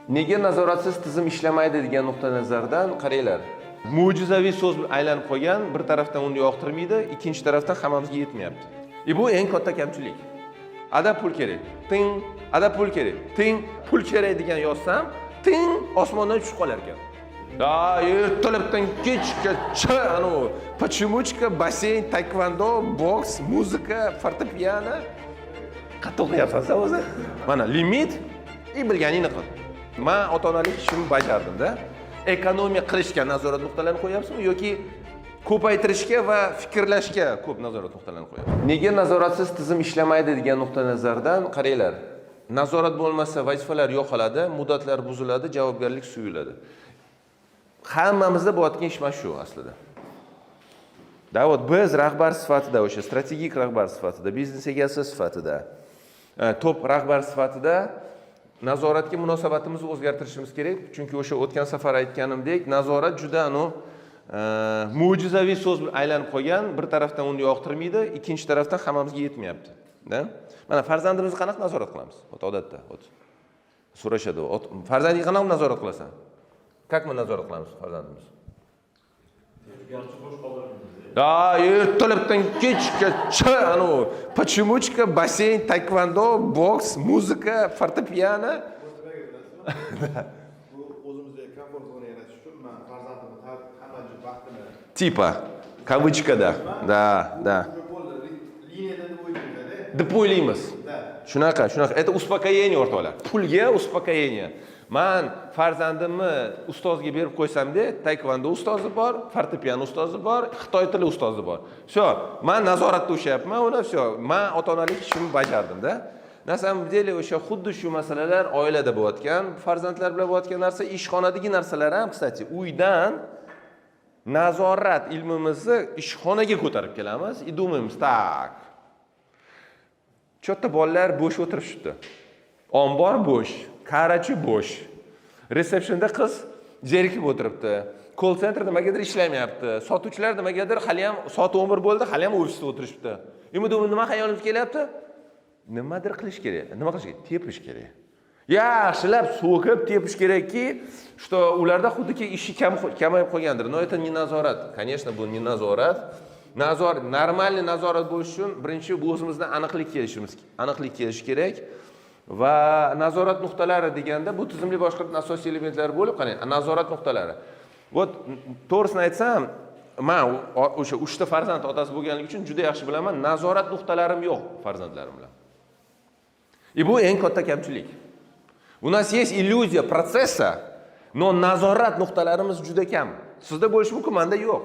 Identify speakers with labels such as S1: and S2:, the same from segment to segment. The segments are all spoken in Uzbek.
S1: Nega nazoratsiz tizim ishlamaydi degan nuqtai nazardan qaranglar. Mo'jizaviy so'z aylanib qolgan, bir tarafdan uni yoqtirmaydi, ikkinchi tarafdan hammamizga yetmayapti. Bu eng katta kamchilik. Ada pul kerak. Ting, ada pul kerak. Ting, pul kerak degan yozsam, ting osmondan tushib qolar ekan. Da, ertalabdan kechgacha anu почемучка, basseyn, taekvondo, boks, muzika, fortepiano qattiq o'qiyapsan o'zi. Mana limit bilganingni qil. Men ota-onalik ishimni bajardim-da. Ekonomiya qilishga nazorat nuqtalarini qo'yapsizmi yoki ko'paytirishga va fikrlashga ko'p nazorat nuqtalarini qo'yapsiz? Nega nazoratsiz tizim ishlamaydi degan nuqtai nazardan qaranglar. Nazorat bo'lmasa vazifalar yo'qoladi, muddatlar buziladi, javobgarlik suyuladi. Hammamizda bo'layotgan ish mana shu aslida. Davot biz rahbar sifatida, o'sha strategik rahbar sifatida, biznes egasi sifatida, top rahbar sifatida nazoratga munosabatimizni o'zgartirishimiz kerak. Chunki o'sha o'tgan safar aytganimdek, nazorat juda mo'jizaviy so'z aylanib qolgan, bir tarafdan uni yoqtirmaydi, ikkinchi tarafdan hammamizga yetmayapti. Mana farzandimizni qanaqa nazorat qilamiz? Odatda so'rashadi. Farzandingga qanaqa nazorat qilasan? Как мы nazorat qilamiz farzandimizni? Da, ertalabdan kechgacha anu почемучка, basseyn, taekvondo, boks, muzika, fortepiano.
S2: Bu o'zimizga komfort zona yaratish uchun men farzandimni hamma vaqtini
S1: Tipa kavычкада. Da.
S2: liniyada deb o'ylaymiz-da.
S1: Deb o'ylaymiz. Shunaqa. Это успокоение o'rtoqlar. Pulga успокоение. Men farzandimni ustozga berib qo'ysam-da, taekvondo ustozi bor, fortepiano ustozi bor, xitoy tili ustozi bor. Sho, men nazoratda o'shyapman, uni sho, men ota-onalik ishimni bajardim-da. Na samom деле o'sha xuddi shu masalalar oilada bo'layotgan, farzandlar bilan bo'layotgan narsa, ishxonadagi narsalar ham, kстати, uydan nazorat ilmimizni ishxonaga ko'tarib kelamiz, и думаем, так. Cho'tta bolalar bo'sh o'tirishibdi. Ombor bo'sh, karachi bo'sh. Resepsionda qiz jerikib o'tiribdi. Call center nimagadir ishlamayapti. Sotuvchilar nimagadir hali ham soat 11 bo'ldi, hali ham ofisda o'tirishibdi. Nima xayolingiz kelyapti? Nimadir qilish kerak. Nima qilish kerak? Tepish kerak. Yaxshilab so'kib tepish kerakki, что ularda xuddiki ishi kamayib qolgandir. Но это не nazorat. Конечно, bu не nazorat. Нормальный nazorat bo'lish uchun birinchi bu o'zimizdan aniqlik kelish kerak. Va nazorat nuqtalari deganda bu tizimli boshqaruvning asosiy elementlari bo'lib, qarang, nazorat nuqtalari. Вот to'g'risini aytsam, men o'sha 3 ta farzand otasi bo'lganligi uchun juda yaxshi bilaman, nazorat nuqtalarim yo'q farzandlarim bilan. И bu eng katta kamchilik. У нас есть иллюзия процесса, но nazorat nuqtalarimiz juda kam. Sizda bo'lishi mumkin, menda yo'q.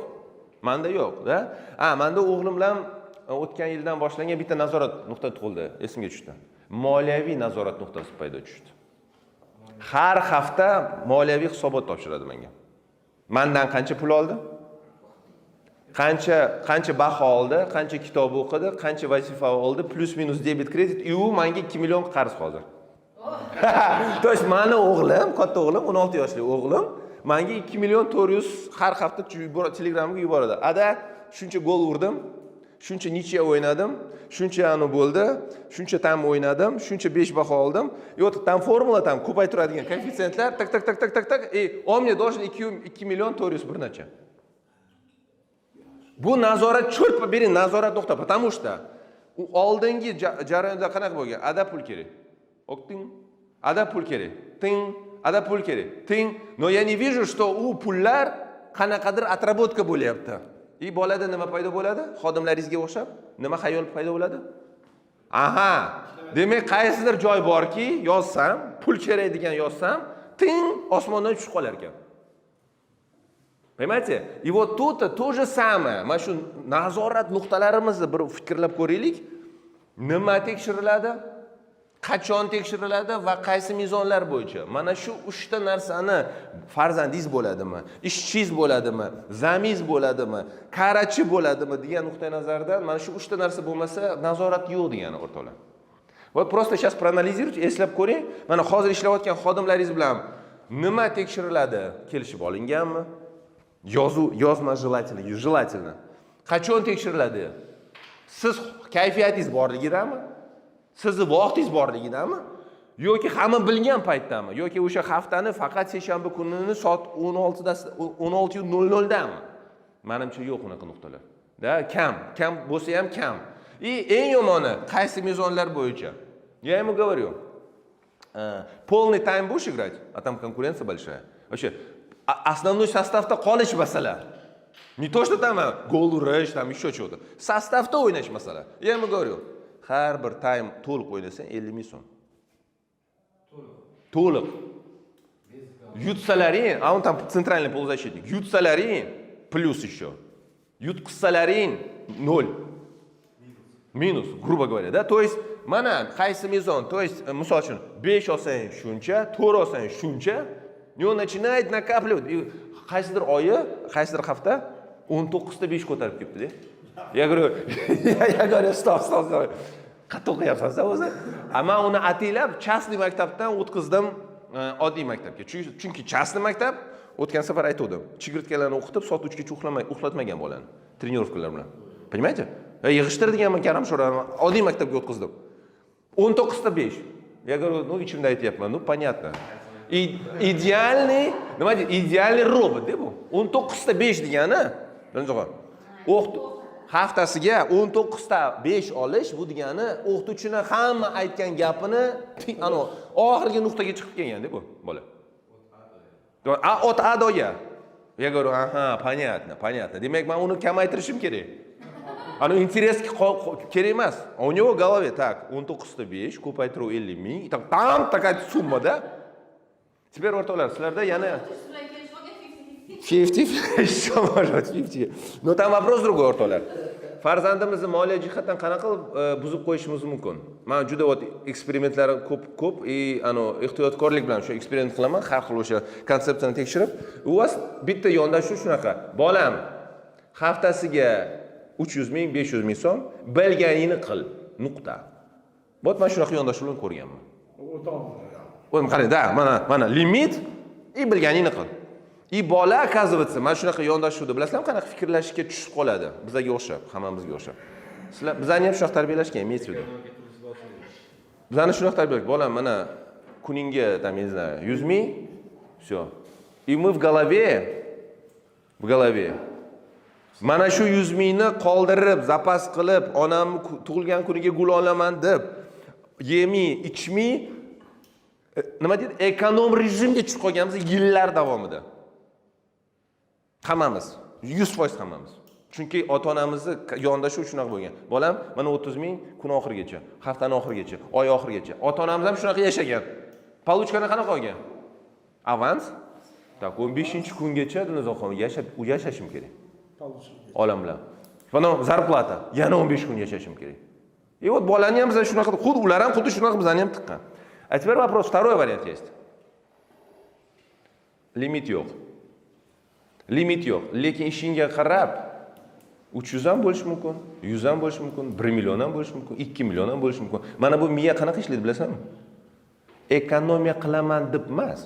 S1: Menda yo'q-da. Menda o'g'lim bilan o'tgan yildan boshlangan bitta nazorat nuqta tug'ildi, esimga tushdi. Moliyaviy nazorat nuqtasi paydo tushdi. Har hafta moliyaviy hisobot topshiradi menga. Mendan qancha pul oldi? Qancha baho oldi, qancha kitob o'qidi, qancha vazifa oldi, plus minus debit kredit, u menga 2 million qarz hozir. To есть meni o'g'lim, katta o'g'lim, 16 yoshli o'g'lim, menga 2 million 400 har hafta Telegramga yuboradi. Ada shuncha gol urdim, shuncha nichya o'ynadim, shuncha bo'ldi, shuncha tam o'ynadim, shuncha 5 baho oldim. Yo'q, tam formula, tam ko'paytiradigan koeffitsiyentlar, tak, on мне должен 2 million 400 bir necha. Bu nazorat cho'rt bering, nazorat nuqta, потому что u oldingi jarayonda qanaqa bo'lgan? Ada pul kerak. O'qting. Ada pul kerak. Ting, ada pul kerak. Ting. Но я не вижу, что u pullar qanaqadir отработка bo'lyapti. Bolada nima paydo bo'ladi? Xodimlaringizga o'xshab nima xayol paydo bo'ladi? Aha. Demak, qaysidir joy borki, yozsam, pul kerak degan yozsam, ting osmondan tushib qolar ekan. Понимаете? И вот тут то же самое. Mana shu nazorat nuqtalarimizni bir fikrlab ko'raylik. Nima tekshiriladi? Qachon tekshiriladi va qaysi mezonlar bo'yicha? Mana shu 3 ta narsani farzandingiz bo'ladimi, ishchingiz bo'ladimi, zamingiz bo'ladimi, karachi bo'ladimi degan nuqtai nazardan mana shu 3 ta narsa bo'lmasa nazorat yo'q degani o'rtoqlar. Вот просто сейчас проанализируйте, eslab ko'ring. Mana hozir ishlayotgan xodimlaringiz bilan nima tekshiriladi? Kelishib olinganmi? Yozma желательно. Qachon tekshiriladi? Siz kayfiyatingiz borligidami? Sizni vaqtingiz borligidami? yoki hamma bilgan paytdami yoki o'sha haftani faqat seshanba kunini soat 16:00 dami? Menimcha yo'q unaqa nuqtalar. Da kam bo'lsa ham kam. Eng yomoni qaysi mezonlar bo'yicha? Я ему говорю, полный тайм будешь играть, а там конкуренция большая. Вообще, основной составda qolish masala. Не то, что там gol urish, там еще что-то. Составda o'ynash masala. Я ему говорю, har bir time to'liq o'ynasang 50 ming so'm. To'liq. Yutsalaring, а он там центральный полузащитник. Yutsalaring плюс еще. Yutqizsalaring 0. Minus, грубо говоря, да? То есть, mana qaysi mezon, то есть, misol uchun 5 olsang shuncha, 4 olsang shuncha, и он начинает накапливать. И qaysidir oyi, qaysidir hafta 19 ta 5 ko'tarib ketdi-da. Я говорю, stop. Qattiq o'qiyapsan-da o'zi. Men uni ataylab частный maktabdan o'tkazdim oddiy maktabga. Chunki частный maktab o'tgan safar aytdim. Chigirtkalarni o'qitib, soat 3 gacha uxlatmagan bolani. Trenirovkalar bilan. Понимаете? Yig'ishtirdiganman karam sho'rani oddiy maktabga o'tkazdim. 19 ta 5. Я говорю, ну ichimda aytyapman, ну понятно. Идеальный, nima deydi? Идеальный robot deb bu. 19 ta 5 degani, birinchi haftasiga 19 ta 5 olish bu degani o'qituvchini hamma aytgan gapini oxirgi nuqtaga chiqib kelgan-da bu bola. От А до Я. Я говорю, ага, понятно. Demak, men uni kamaytirishim kerak. Интерес kerak emas. У него в голове так, 19 ta 5, ko'paytiruv 50 ming. Там такая сумма, да? Теперь o'rtoqlar, sizlarda yana 50, что может 50. Но там вопрос другой, o'rtoqlar. Farzandimizni moliya jihatdan qanaqa qilib buzib qo'yishimiz mumkin? Men juda eksperimentlar ko'p ehtiyotkorlik bilan shu eksperiment qilaman, har xil o'sha konsepsiyani tekshirib. U vas bitta yondashuv shunaqa. Bolam haftasiga 300 ming, 500 ming so'm bilganingni qil. Nuqta. Bo't men shunaqa yondashuvlarni ko'rganman. O'zim qarang, da, mana limit и bilganingni qil. И bola, оказывается, mana shunaqa yondashuvda bilasizlarmi, qanaqa fikrlashga tushib qoladi? Bizga o'xshab, hammamizga o'xshab. Sizlar bizani ham shunaqa tarbiyalashgan, имеется в виду. Bizani shunaqa tarbiyalash. Bolam, mana kuningga, там, не знаю, 100 ming, всё. И мы в голове mana shu 100 mingni qoldirib, zapas qilib, onam tug'ilgan kuniga gul olaman deb, yemi, ichmi, nima deydi? Ekonom rejimga tushib qolganmiz yillar davomida. Hammamiz, 100% hammamiz. Chunki ota-onamizni yondashuv shunaqa bo'lgan. Bolam, mana 30 ming kun oxirigacha, haftani oxirigacha, oy oxirigacha. Ota-onamiz ham shunaqa yashagan. Paluchkani qanaqa olgan? Avans? Tak, 15-kungacha Dunyoxon yashashim kerak. Olam bilan. Mana zarplata, yana 15 kun yashashim kerak. И вот bolani ham biz shunaqa, ular ham xuddi shunaqa bizani ham tiqqan. А теперь вопрос, второй вариант есть. Limit yo'q. Lekin ishingga qarab 300 ham bo'lish mumkin, 100 ham bo'lish mumkin, 1 million ham bo'lish mumkin, 2 million ham bo'lish mumkin. Mana bu miya qanaqa ishlaydi bilasizmi? Ekonomiya qilaman deb emas.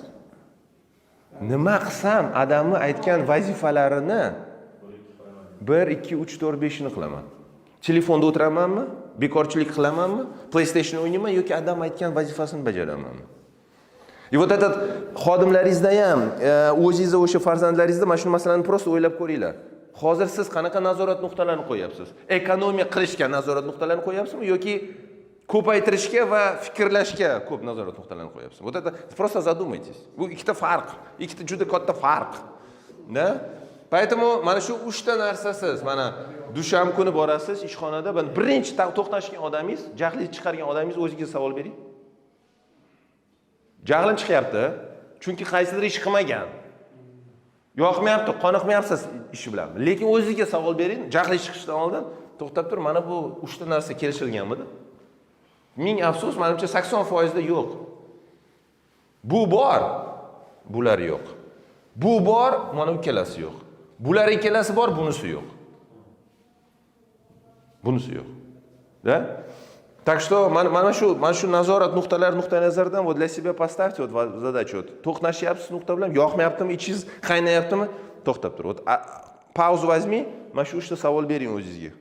S1: Nima qilsam odamni aytgan vazifalarini 1, 2, 3, 4, 5 ni qilaman. Telefonda o'tiramanmi? Bekorchilik qilamanmi? PlayStation o'ynayman yoki odam aytgan vazifasini bajaramanmi? И вот этот xodimlaringizda ham, o'zingizda o'sha farzandlaringizda mana shu masalani prosta o'ylab ko'ringlar. Hozir siz qanaqa nazorat nuqtalarini qo'yapsiz? Ekonomiya qilishga nazorat nuqtalarini qo'yapsizmi yoki ko'paytirishga va fikrlashga ko'p nazorat nuqtalarini qo'yapsizmi? Вот это просто задумайтесь. Bu ikkita farq, ikkita juda katta farq. Da? Поэтому mana shu 3 ta narsasiz, mana dushanba kuni borasiz ishxonada, birinchi to'xtashgan odamingiz, jahli chiqargan odamingiz o'zingizga savol bering. Jahlim chiqyapti, chunki qaysidir ish qilmagan. Yoqmayapti, qoniqmayapsiz ishi bilan. Lekin o'zingizga savol bering, jahli chiqishdan oldin to'xtab tur, mana bu 3 ta narsa kelishilganmidi? Ming afsus, menimcha 80% da yo'q. Bu bor, bular yo'q. Bu bor, mana ikkalasi yo'q. Bular ikkalasi bor, bunisi yo'q. Bunisi yo'q. Да? Так что mana shu nazorat nuqtai nazaridan вот для себя поставьте вот задачу. Вот to'qnashyapsiz nuqta bilan, yoqmayaptimi, ichingiz qaynayaptimi? To'xtab tur. Вот pauza возьми, mana shu 3 ta savol bering o'zingizga.